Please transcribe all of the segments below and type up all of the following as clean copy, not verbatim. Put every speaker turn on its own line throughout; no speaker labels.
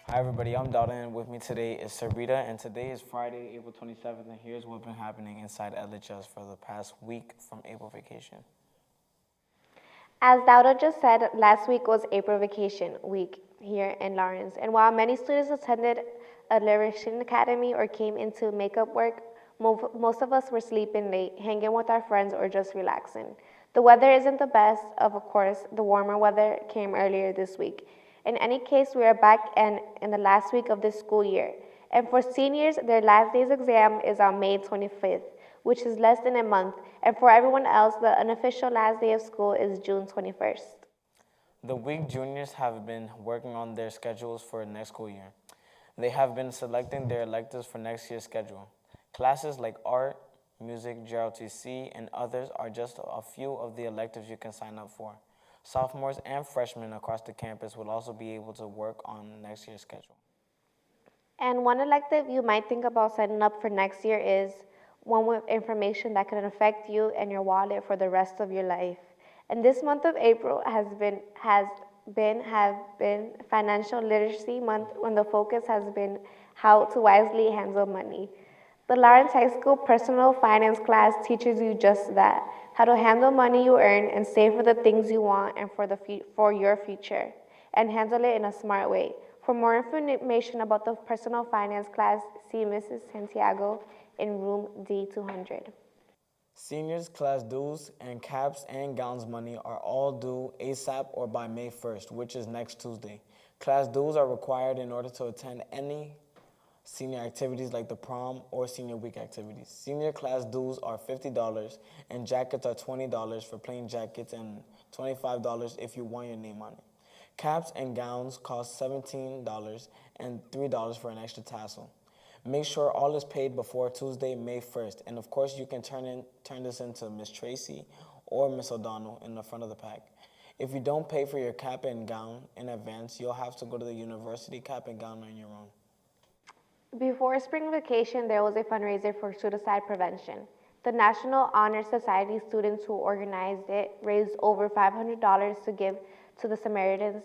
Hi everybody, I'm Dalton, and with me today is Sarita, and today is Friday, April 27th, and here's what's been happening inside LHS for the past week from April vacation.
As Dauda just said, last week was April vacation week here in Lawrence, and while many students attended a Liberation Academy or came into makeup work, most of us were sleeping late, hanging with our friends, or just relaxing. The weather isn't the best, of course. The warmer weather came earlier this week. In any case, we are back in the last week of this school year. And for seniors, their last day's exam is on May 25th, which is less than a month. And for everyone else, the unofficial last day of school is June 21st.
The week juniors have been working on their schedules for next school year. They have been selecting their electives for next year's schedule. Classes like art, music, JROTC, and others are just a few of the electives you can sign up for. Sophomores and freshmen across the campus will also be able to work on next year's schedule.
And one elective you might think about signing up for next year is one with information that can affect you and your wallet for the rest of your life. And this month of April has been Financial Literacy Month, when the focus has been how to wisely handle money. The Lawrence High School Personal Finance class teaches you just that, how to handle money you earn and save for the things you want and for your future, and handle it in a smart way. For more information about the Personal Finance class, see Mrs. Santiago in room D200.
Seniors class dues and caps and gowns money are all due ASAP or by May 1st, which is next Tuesday. Class dues are required in order to attend any senior activities like the prom or senior week activities. Senior class dues are $50 and jackets are $20 for plain jackets and $25 if you want your name on it. Caps and gowns cost $17 and $3 for an extra tassel. Make sure all is paid before Tuesday, May 1st. And of course, you can turn this into Miss Tracy or Miss O'Donnell in the front of the pack. If you don't pay for your cap and gown in advance, you'll have to go to the university cap and gown on your own.
Before spring vacation, there was a fundraiser for suicide prevention. The National Honor Society students who organized it raised over $500 to give to the Samaritans.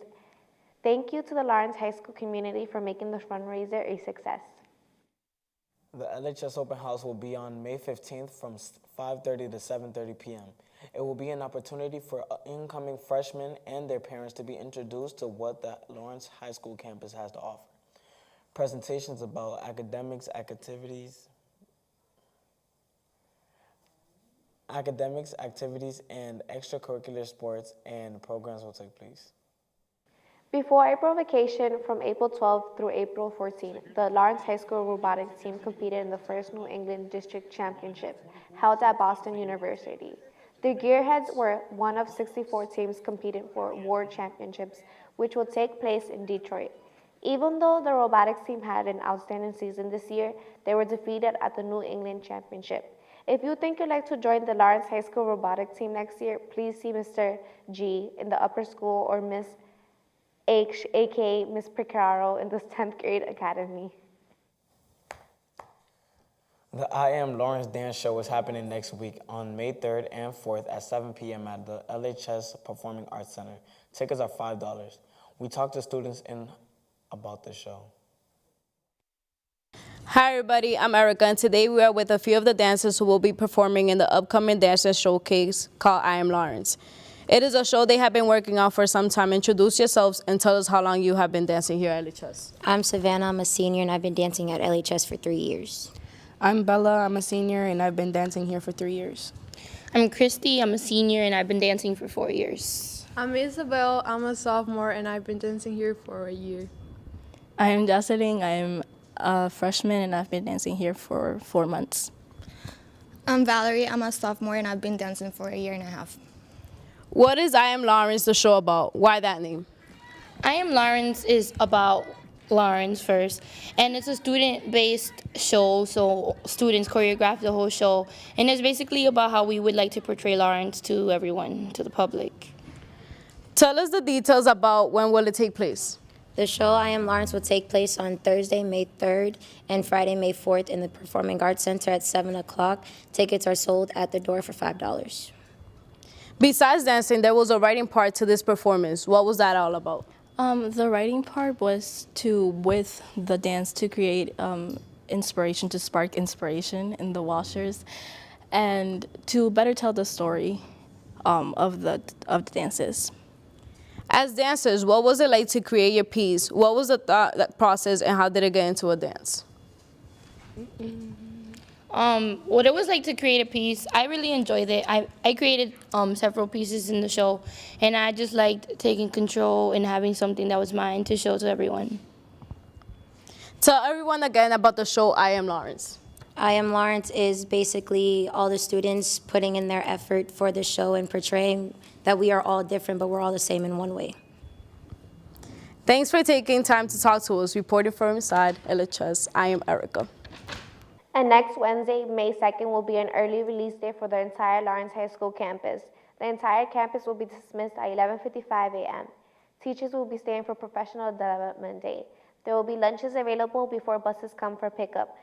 Thank you to the Lawrence High School community for making the fundraiser a success.
The LHS Open House will be on May 15th from 5:30 to 7:30 p.m. It will be an opportunity for incoming freshmen and their parents to be introduced to what the Lawrence High School campus has to offer. Presentations about academics, activities, and extracurricular sports and programs will take place.
Before April vacation, from April 12th through April 14th, the Lawrence High School robotics team competed in the first New England District Championship, held at Boston University. The Gearheads were one of 64 teams competing for World Championships, which will take place in Detroit. Even though the robotics team had an outstanding season this year, they were defeated at the New England Championship. If you think you'd like to join the Lawrence High School robotics team next year, please see Mr. G in the upper school or Miss H, aka Miss Picaro, in the 10th grade academy.
The I Am Lawrence Dance Show is happening next week on May 3rd and 4th at 7 p.m. at the LHS Performing Arts Center. Tickets are $5. We talked to students about the show.
Hi everybody, I'm Erica, and today we are with a few of the dancers who will be performing in the upcoming Dancers Showcase called I Am Lawrence. It is a show they have been working on for some time. Introduce yourselves and tell us how long you have been dancing here at LHS.
I'm Savannah, I'm a senior, and I've been dancing at LHS for 3 years.
I'm Bella, I'm a senior, and I've been dancing here for 3 years.
I'm Christy, I'm a senior, and I've been dancing for 4 years.
I'm Isabel, I'm a sophomore, and I've been dancing here for a year.
I am Jocelyn, I am a freshman, and I've been dancing here for 4 months.
I'm Valerie, I'm a sophomore, and I've been dancing for a year and a half.
What is I Am Lawrence the show about? Why that name?
I Am Lawrence is about Lawrence first, and it's a student-based show, so students choreograph the whole show, and it's basically about how we would like to portray Lawrence to everyone, to the public.
Tell us the details about when will it take place.
The show I Am Lawrence will take place on Thursday, May 3rd and Friday, May 4th in the Performing Arts Center at 7 o'clock. Tickets are sold at the door for $5.
Besides dancing, there was a writing part to this performance. What was that all about?
The writing part was with the dance, to create inspiration, to spark inspiration in the watchers, and to better tell the story of the dances.
As dancers, what was it like to create your piece? What was the thought process, and how did it get into a dance?
What it was like to create a piece, I really enjoyed it. I created several pieces in the show, and I just liked taking control and having something that was mine to show to everyone.
Tell everyone again about the show I Am Lawrence.
I Am Lawrence is basically all the students putting in their effort for the show and portraying that we are all different, but we're all the same in one way.
Thanks for taking time to talk to us. Reporting from inside LHS, I am Erica.
And next Wednesday, May 2nd, will be an early release day for the entire Lawrence High School campus. The entire campus will be dismissed at 11:55 a.m. Teachers will be staying for Professional Development Day. There will be lunches available before buses come for pickup.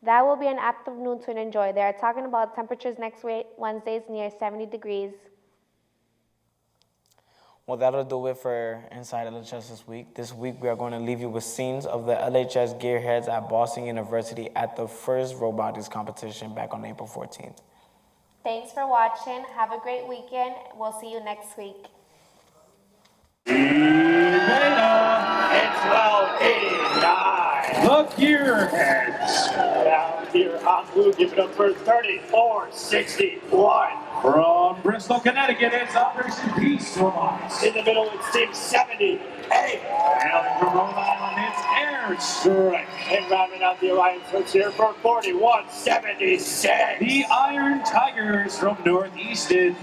That will be an afternoon to enjoy. They are talking about temperatures next Wednesdays near 70 degrees.
Well, that'll do it for Inside LHS this week. This week, we are going to leave you with scenes of the LHS gearheads at Boston University at the first robotics competition back on April 14th.
Thanks for watching. Have a great weekend. We'll see you next week.
It's 12:89. The Gearheads. Down here on blue, give it up for 34-61. From Bristol, Connecticut, it's Operation Peace Robotics. In the middle, it's Team 78. And from Rhode Island, it's Airstrike. And rounding out the alliance, let's hear for 41-76. The Iron Tigers from Northeastern.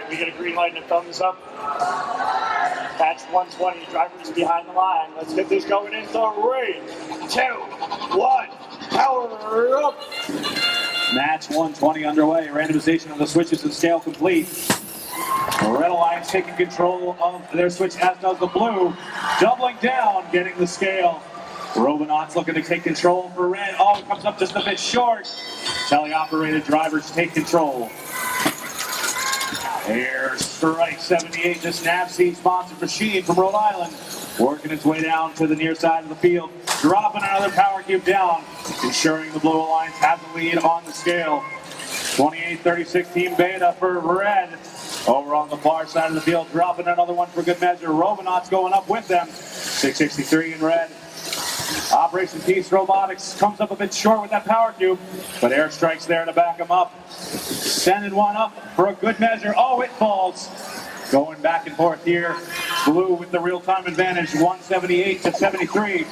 We get a green light and a thumbs up. Patch 120, drivers behind the line. Let's get this going in 3, 2, 1, power up. Match 120 underway. Randomization of the switches and scale complete. The red alliance taking control of their switch, as does the blue. Doubling down, getting the scale. Robonauts looking to take control for red. Oh, it comes up just a bit short. Teleoperated drivers take control. Airstrike 78, this NAVSEA sponsored machine from Rhode Island, working its way down to the near side of the field, dropping another power cube down, ensuring the Blue Alliance has the lead on the scale. 28-36 Team Beta for red. Over on the far side of the field, dropping another one for good measure. Robonauts going up with them. 663 in red. Operation Peace Robotics comes up a bit short with that power cube, but Airstrike's there to back them up. Sending one up for a good measure. Oh, it falls. Going back and forth here. Blue with the real-time advantage, 178-73.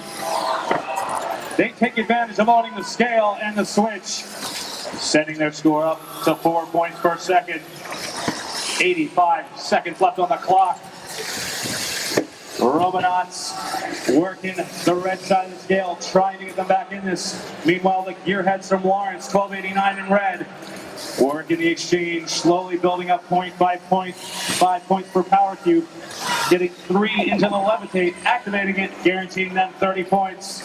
They take advantage of owning the scale and the switch, sending their score up to 4 points per second. 85 seconds left on the clock. Robonauts working the red side of the scale, trying to get them back in this. Meanwhile, the Gearheads from Lawrence, 1289 in red, working the exchange, slowly building up point by point, 5 points per power cube, getting 3 into the levitate, activating it, guaranteeing them 30 points.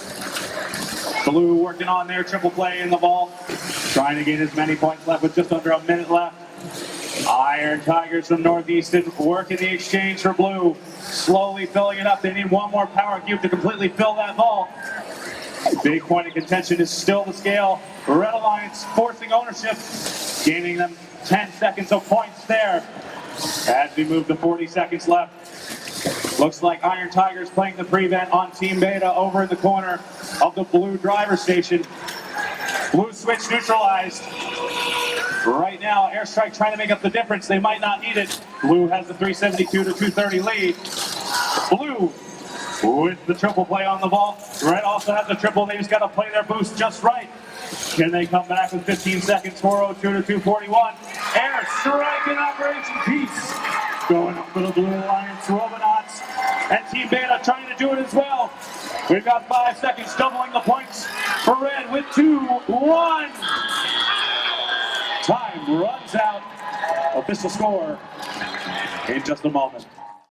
Blue working on their triple play in the ball, trying to get as many points left with just under a minute left. Iron Tigers from Northeastern working the exchange for blue, slowly filling it up. They need one more power cube to completely fill that ball. Big point of contention is still the scale. Red Alliance forcing ownership, gaining them 10 seconds of points there as we move to 40 seconds left. Looks like Iron Tigers playing the prevent on Team Beta over in the corner of the blue driver station. Blue switch neutralized. Right now, Airstrike trying to make up the difference. They might not need it. Blue has the 372 to 230 lead. Blue with the triple play on the ball. Red also has the triple. They just got to play their boost just right. Can they come back with 15 seconds? 402 to 241. Airstrike in Operation Peace. Going up for the Blue Alliance Robonauts. And Team Beta trying to do it as well. We've got 5 seconds, doubling the points for Red with 2-1. Time runs out. Official score in just a moment.